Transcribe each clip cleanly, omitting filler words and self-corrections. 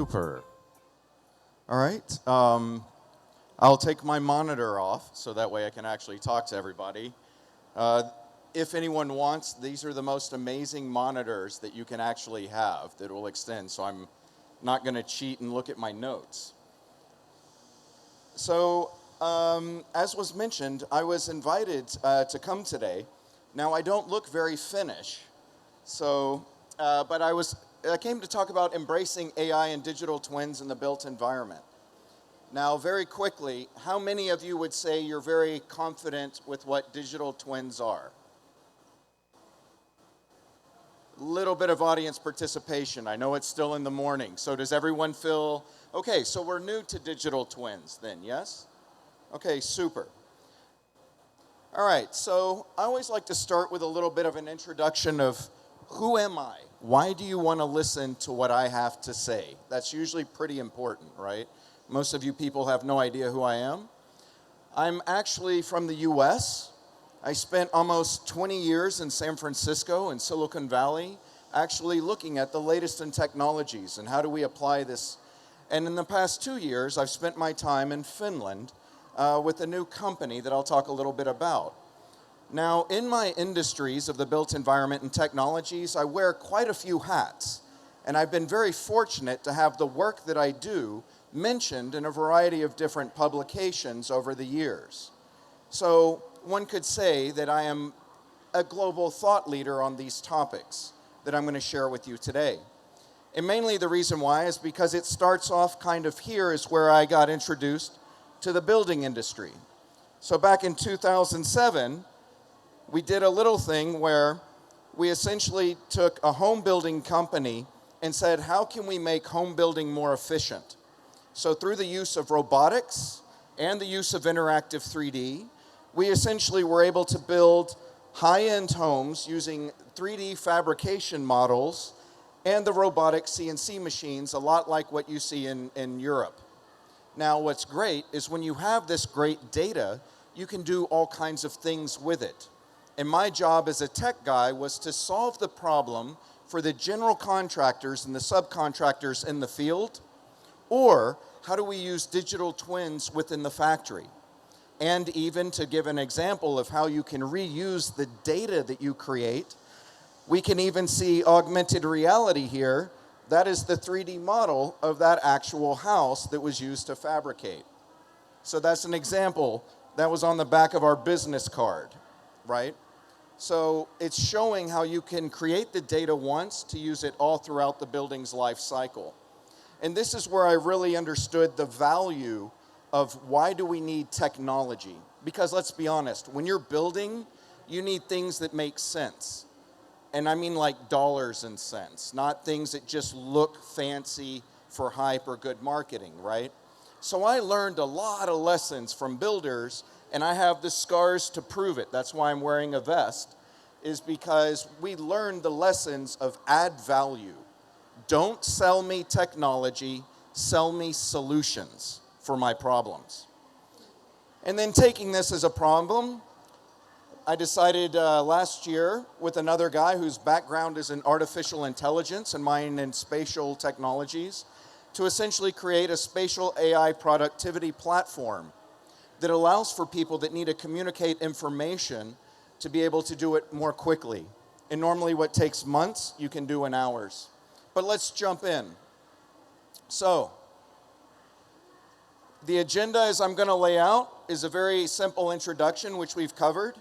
Super. All right. I'll take my monitor off so that way I can actually talk to everybody. If anyone wants, these are the most amazing monitors that you can actually have that will extend, so I'm not going to cheat and look at my notes. So, as was mentioned, I was invited to come today. Now, I don't look very Finnish, so, but I came to talk about embracing AI and digital twins in the built environment. Now, very quickly, how many of you would say you're very confident with what digital twins are? Little bit of audience participation. I know it's still in the morning, so does everyone feel, okay, so we're new to digital twins then, yes? Okay, super. All right, so I always like to start with a little bit of an introduction of who am I? Why do you want to listen to what I have to say? That's usually pretty important, right? Most of you people have no idea who I am. I'm actually from the US. I spent almost 20 years in San Francisco and Silicon Valley, actually looking at the latest in technologies and how do we apply this. And in the past 2 years, I've spent my time in Finland with a new company that I'll talk a little bit about. Now, in my industries of the built environment and technologies, I wear quite a few hats. And I've been very fortunate to have the work that I do mentioned in a variety of different publications over the years. So one could say that I am a global thought leader on these topics that I'm going to share with you today. And mainly the reason why is because it starts off kind of here is where I got introduced to the building industry. So back in 2007, we did a little thing where we essentially took a home building company and said, how can we make home building more efficient? So through the use of robotics and the use of interactive 3D, we essentially were able to build high-end homes using 3D fabrication models and the robotic CNC machines, a lot like what you see in Europe. Now, what's great is when you have this great data, you can do all kinds of things with it. And my job as a tech guy was to solve the problem for the general contractors and the subcontractors in the field, or how do we use digital twins within the factory? And even to give an example of how you can reuse the data that you create, we can even see augmented reality here. That is the 3D model of that actual house that was used to fabricate. So that's an example that was on the back of our business card, right? So it's showing how you can create the data once to use it all throughout the building's life cycle. And this is where I really understood the value of why do we need technology? Because let's be honest, when you're building, you need things that make sense. And I mean like dollars and cents, not things that just look fancy for hype or good marketing, right? So I learned a lot of lessons from builders, and I have the scars to prove it. That's why I'm wearing a vest, is because we learned the lessons of add value. Don't sell me technology, sell me solutions for my problems. And then taking this as a problem, I decided last year with another guy whose background is in artificial intelligence and mine in spatial technologies to essentially create a spatial AI productivity platform that allows for people that need to communicate information to be able to do it more quickly. And normally what takes months, you can do in hours. But let's jump in. So, the agenda as I'm going to lay out is a very simple introduction, which we've covered.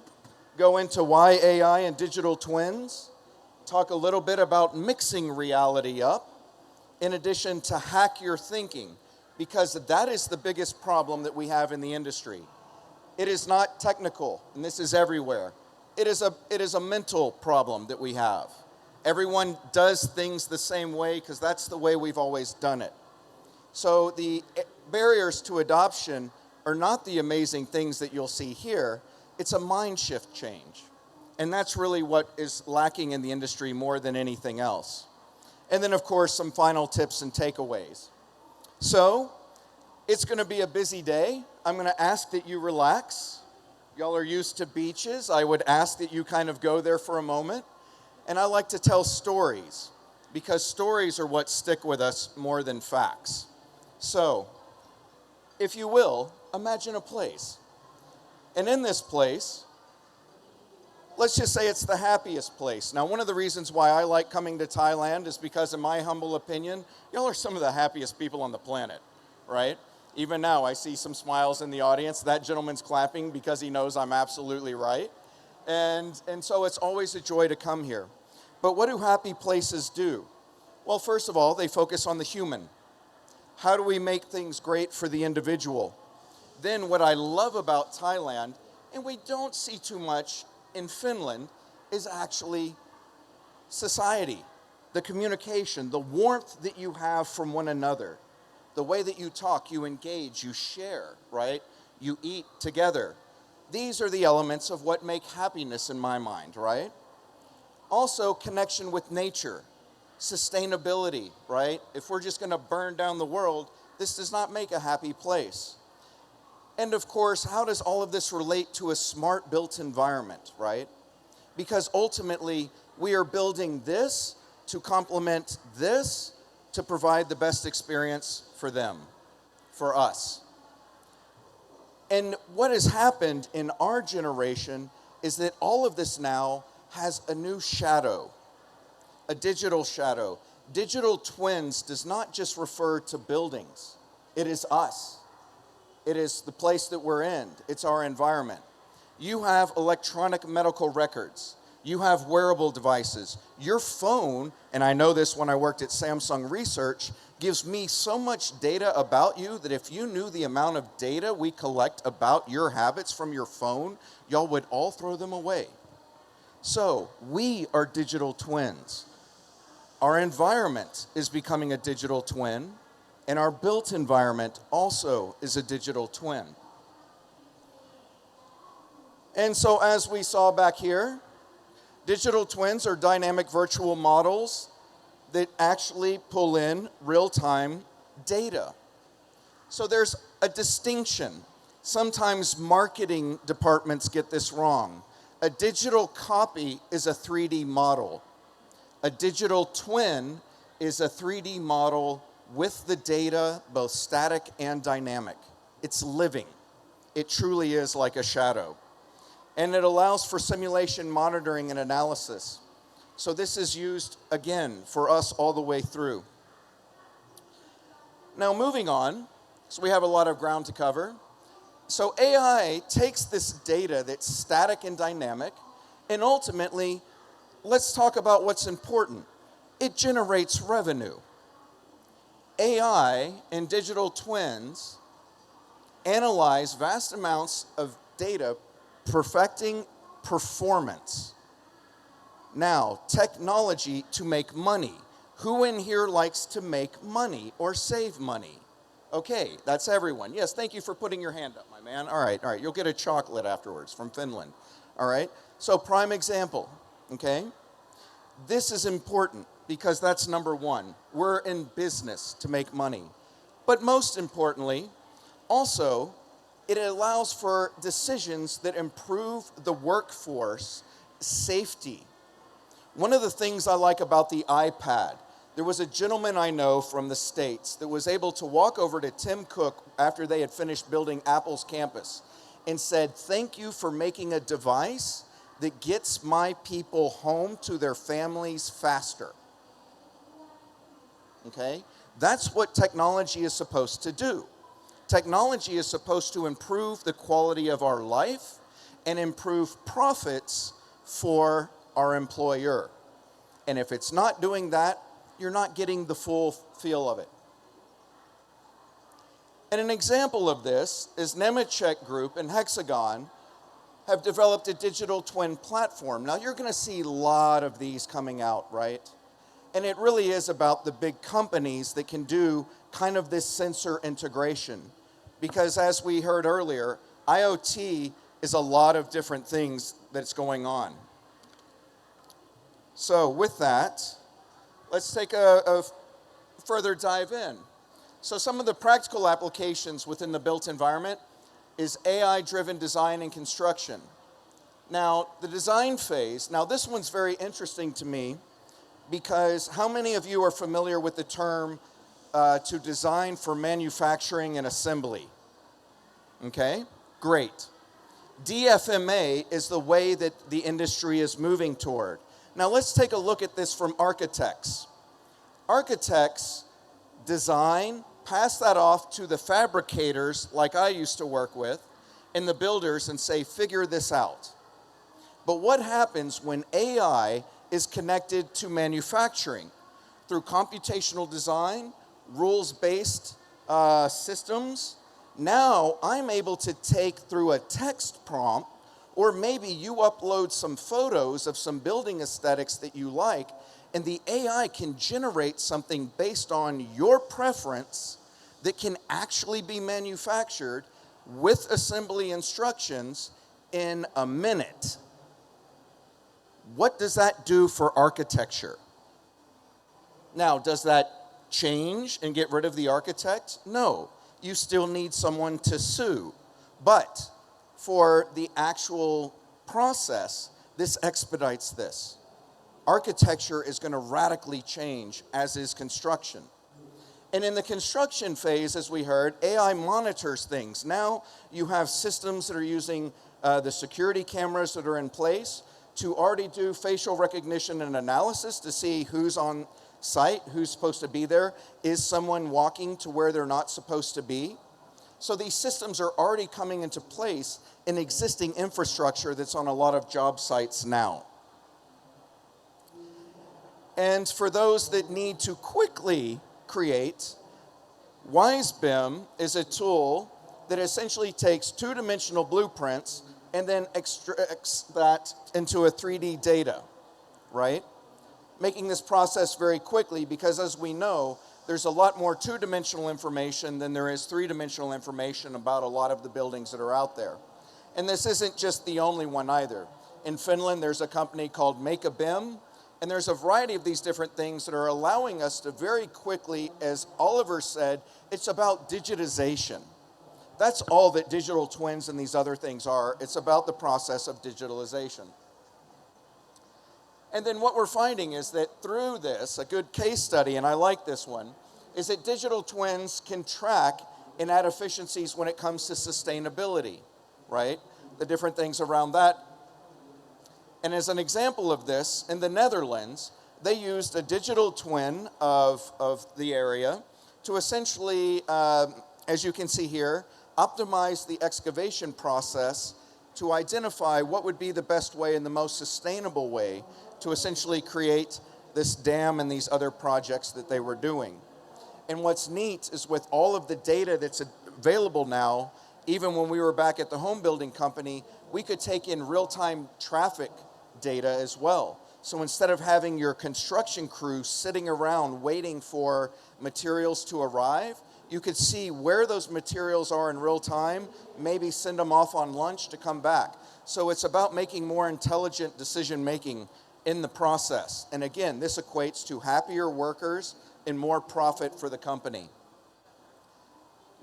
Go into why AI and digital twins. Talk a little bit about mixing reality up, in addition to hack your thinking, because that is the biggest problem that we have in the industry. It is not technical, and this is everywhere. It is a mental problem that we have. Everyone does things the same way because that's the way we've always done it. So the barriers to adoption are not the amazing things that you'll see here. It's a mind shift change. And that's really what is lacking in the industry more than anything else. And then, of course, some final tips and takeaways. So it's going to be a busy day. I'm going to ask that you relax. Y'all are used to beaches. I would ask that you kind of go there for a moment. And I like to tell stories because stories are what stick with us more than facts. So, if you will, imagine a place. And in this place, let's just say it's the happiest place. Now, one of the reasons why I like coming to Thailand is because, in my humble opinion, y'all are some of the happiest people on the planet, right? Even now, I see some smiles in the audience. That gentleman's clapping because he knows I'm absolutely right. And so it's always a joy to come here. But what do happy places do? Well, first of all, they focus on the human. How do we make things great for the individual? Then what I love about Thailand, and we don't see too much in Finland, is actually society, the communication, the warmth that you have from one another, the way that you talk, you engage, you share, right? You eat together. These are the elements of what make happiness in my mind, right? Also, connection with nature, sustainability, right? If we're just gonna burn down the world, this does not make a happy place. And of course, how does all of this relate to a smart built environment, right? Because ultimately, we are building this to complement this to provide the best experience for them, for us. And what has happened in our generation is that all of this now has a new shadow, a digital shadow. Digital twins does not just refer to buildings. It is us. It is the place that we're in. It's our environment. You have electronic medical records. You have wearable devices. Your phone, and I know this when I worked at Samsung Research, gives me so much data about you that if you knew the amount of data we collect about your habits from your phone, y'all would all throw them away. So, we are digital twins. Our environment is becoming a digital twin, and our built environment also is a digital twin. And so, as we saw back here, digital twins are dynamic virtual models that actually pull in real-time data. So there's a distinction. Sometimes marketing departments get this wrong. A digital copy is a 3D model. A digital twin is a 3D model with the data, both static and dynamic. It's living. It truly is like a shadow. And it allows for simulation monitoring and analysis. So this is used, again, for us all the way through. Now moving on, so we have a lot of ground to cover. So AI takes this data that's static and dynamic, and ultimately, let's talk about what's important. It generates revenue. AI and digital twins analyze vast amounts of data perfecting performance. Now, technology to make money. Who in here likes to make money or save money? Okay, that's everyone. Yes, thank you for putting your hand up, my man. All right, you'll get a chocolate afterwards from Finland. All right, so prime example, okay? This is important because that's number one. We're in business to make money. But most importantly, also, it allows for decisions that improve the workforce safety. One of the things I like about the iPad, there was a gentleman I know from the States that was able to walk over to Tim Cook after they had finished building Apple's campus and said, "Thank you for making a device that gets my people home to their families faster." Okay? That's what technology is supposed to do. Technology is supposed to improve the quality of our life and improve profits for our employer. And if it's not doing that, you're not getting the full feel of it. And an example of this is Nemetschek Group and Hexagon have developed a digital twin platform. Now you're going to see a lot of these coming out, right? And it really is about the big companies that can do kind of this sensor integration. Because as we heard earlier, IoT is a lot of different things that's going on. So with that, let's take a further dive in. So some of the practical applications within the built environment is AI-driven design and construction. Now, the design phase, now this one's very interesting to me because how many of you are familiar with the term to design for manufacturing and assembly? Okay, great. DFMA is the way that the industry is moving toward. Now let's take a look at this from architects. Architects design, pass that off to the fabricators like I used to work with, and the builders and say, figure this out. But what happens when AI is connected to manufacturing? Through computational design, rules-based systems, now I'm able to take through a text prompt, or maybe you upload some photos of some building aesthetics that you like, and the AI can generate something based on your preference that can actually be manufactured with assembly instructions in a minute. What does that do for architecture? Now, does that change and get rid of the architect? No. You still need someone to sue. But for the actual process, this expedites this. Architecture is going to radically change, as is construction. And in the construction phase, as we heard, AI monitors things. Now you have systems that are using the security cameras that are in place to already do facial recognition and analysis to see who's on site, who's supposed to be there. Is someone walking to where they're not supposed to be? So these systems are already coming into place in existing infrastructure that's on a lot of job sites now. And for those that need to quickly create, WiseBIM is a tool that essentially takes two-dimensional blueprints and then extracts that into a 3D data, right? Making this process very quickly because, as we know, there's a lot more two-dimensional information than there is three-dimensional information about a lot of the buildings that are out there. And this isn't just the only one either. In Finland, there's a company called MakeABIM, and there's a variety of these different things that are allowing us to very quickly, as Oliver said, it's about digitization. That's all that digital twins and these other things are. It's about the process of digitalization. And then what we're finding is that through this, a good case study, and I like this one, is that digital twins can track and add efficiencies when it comes to sustainability, right? The different things around that. And as an example of this, in the Netherlands, they used a digital twin of the area to essentially, as you can see here, optimize the excavation process to identify what would be the best way and the most sustainable way to essentially create this dam and these other projects that they were doing. And what's neat is with all of the data that's available now, even when we were back at the home building company, we could take in real-time traffic data as well. So instead of having your construction crew sitting around waiting for materials to arrive, you could see where those materials are in real time, maybe send them off on lunch to come back. So it's about making more intelligent decision making in the process. And again, this equates to happier workers and more profit for the company.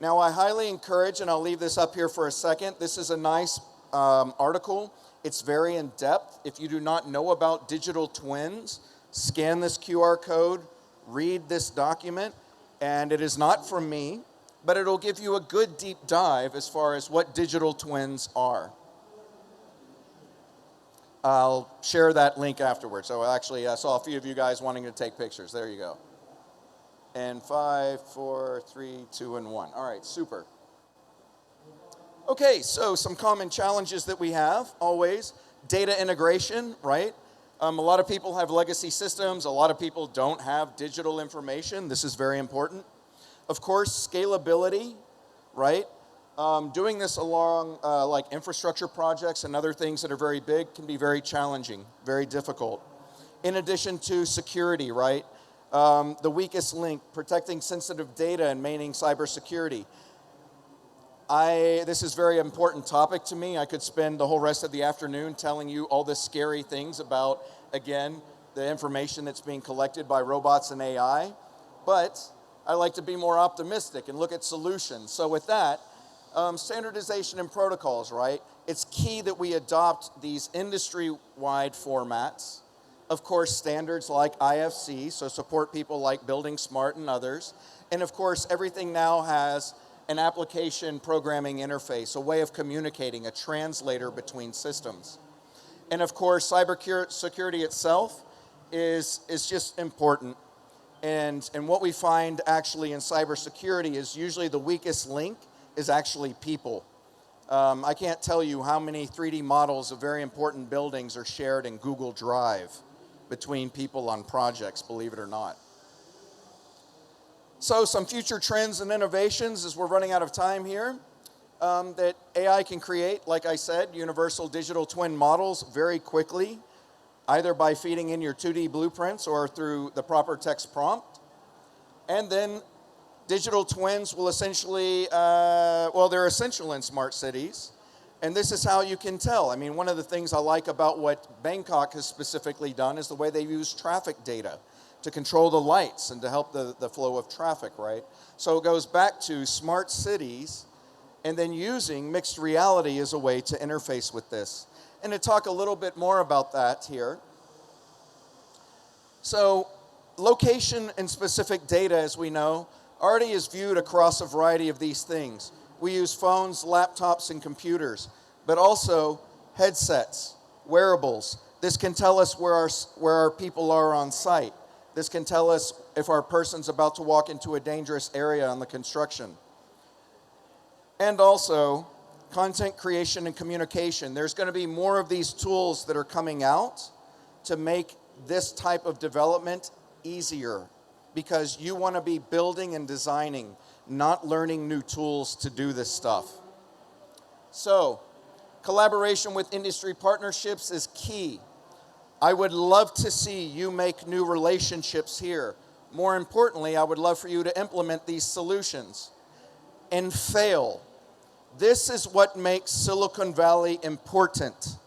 Now, I highly encourage, and I'll leave this up here for a second, this is a nice article. It's very in-depth. If you do not know about digital twins, scan this QR code, read this document, and it is not from me, but it'll give you a good deep dive as far as what digital twins are. I'll share that link afterwards. So actually, I saw a few of you guys wanting to take pictures. There you go. And 5, 4, 3, 2, and 1. All right, super. Okay, so some common challenges that we have always. Data integration, right? A lot of people have legacy systems. A lot of people don't have digital information. This is very important. Of course, scalability, right? Doing this along like infrastructure projects and other things that are very big can be very challenging, very difficult. In addition to security, right? The weakest link, protecting sensitive data and maintaining cybersecurity. This is a very important topic to me. I could spend the whole rest of the afternoon telling you all the scary things about, again, the information that's being collected by robots and AI. But I like to be more optimistic and look at solutions. So with that, standardization and protocols, right? It's key that we adopt these industry-wide formats Of course, standards like IFC, so support people like Building Smart and others. And of course, everything now has an application programming interface, a way of communicating, a translator between systems. And of course, cybersecurity itself is just important. And what we find actually in cybersecurity is usually the weakest link is actually people. I can't tell you how many 3D models of very important buildings are shared in Google Drive between people on projects, believe it or not. So some future trends and innovations as we're running out of time here, that AI can create, like I said, universal digital twin models very quickly, either by feeding in your 2D blueprints or through the proper text prompt. And then digital twins will essentially, well, they're essential in smart cities. And this is how you can tell. I mean, one of the things I like about what Bangkok has specifically done is the way they use traffic data to control the lights and to help the flow of traffic, right? So it goes back to smart cities and then using mixed reality as a way to interface with this. And to talk a little bit more about that here. So location and specific data, as we know, already is viewed across a variety of these things. We use phones, laptops, and computers, but also headsets, wearables. This can tell us where our people are on site. This can tell us if our person's about to walk into a dangerous area on the construction. And also, content creation and communication. There's going to be more of these tools that are coming out to make this type of development easier, because you want to be building and designing, not learning new tools to do this stuff. So, collaboration with industry partnerships is key. I would love to see you make new relationships here. More importantly, I would love for you to implement these solutions and fail. This is what makes Silicon Valley important,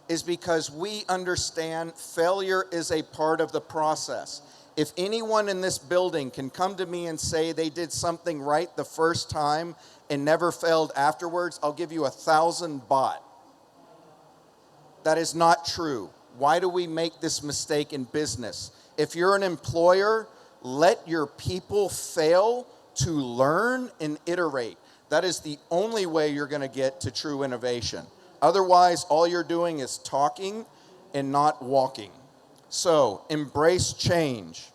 is because we understand failure is a part of the process. If anyone in this building can come to me and say they did something right the first time and never failed afterwards, I'll give you 1,000 baht. That is not true. Why do we make this mistake in business? If you're an employer, let your people fail to learn and iterate. That is the only way you're going to get to true innovation. Otherwise, all you're doing is talking and not walking. So, embrace change,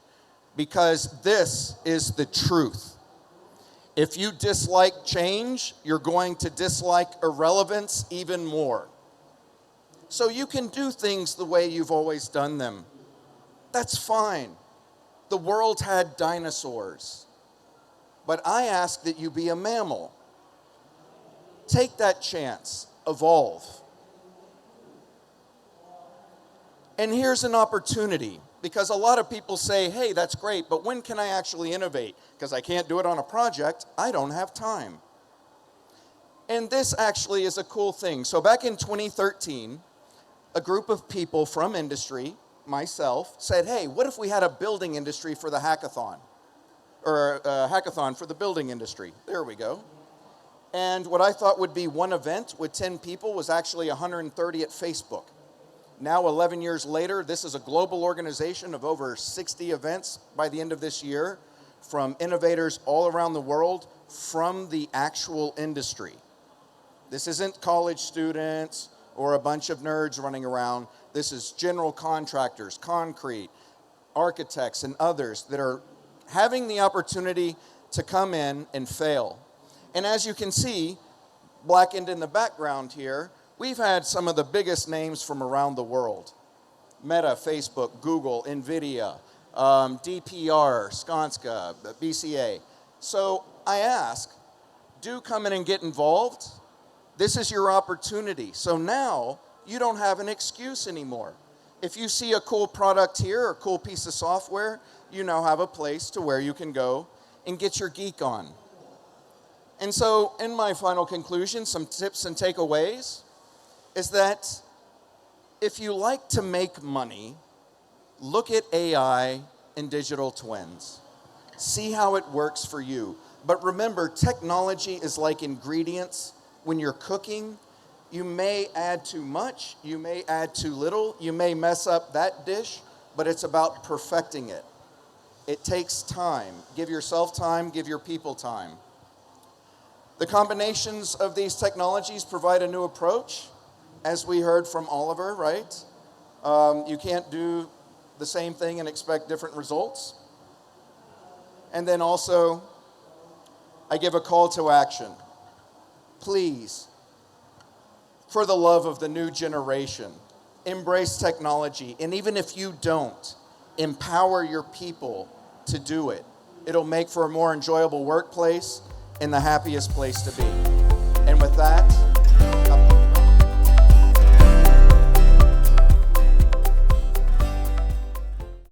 because this is the truth. If you dislike change, you're going to dislike irrelevance even more. So you can do things the way you've always done them. That's fine. The world had dinosaurs. But I ask that you be a mammal. Take that chance. Evolve. And here's an opportunity, because a lot of people say, hey, that's great, but when can I actually innovate? Because I can't do it on a project. I don't have time. And this actually is a cool thing. So back in 2013, a group of people from industry, myself, said, hey, what if we had a building industry for the hackathon? Or a hackathon for the building industry. There we go. And what I thought would be one event with 10 people was actually 130 at Facebook. Now, 11 years later, this is a global organization of over 60 events by the end of this year, from innovators all around the world, from the actual industry. This isn't college students or a bunch of nerds running around. This is general contractors, concrete, architects, and others that are having the opportunity to come in and fail. And as you can see, blackened in the background here, we've had some of the biggest names from around the world. Meta, Facebook, Google, NVIDIA, DPR, Skanska, BCA. So I ask, do come in and get involved. This is your opportunity. So now you don't have an excuse anymore. If you see a cool product here or a cool piece of software, you now have a place to where you can go and get your geek on. And so in my final conclusion, some tips and takeaways is that if you like to make money, look at AI and digital twins. See how it works for you. But remember, technology is like ingredients. When you're cooking, you may add too much, you may add too little, you may mess up that dish, but it's about perfecting it. It takes time. Give yourself time, give your people time. The combinations of these technologies provide a new approach, as we heard from Oliver, right? You can't do the same thing and expect different results. And then also, I give a call to action. Please, for the love of the new generation, embrace technology. And even if you don't, empower your people to do it. It'll make for a more enjoyable workplace and the happiest place to be. And with that,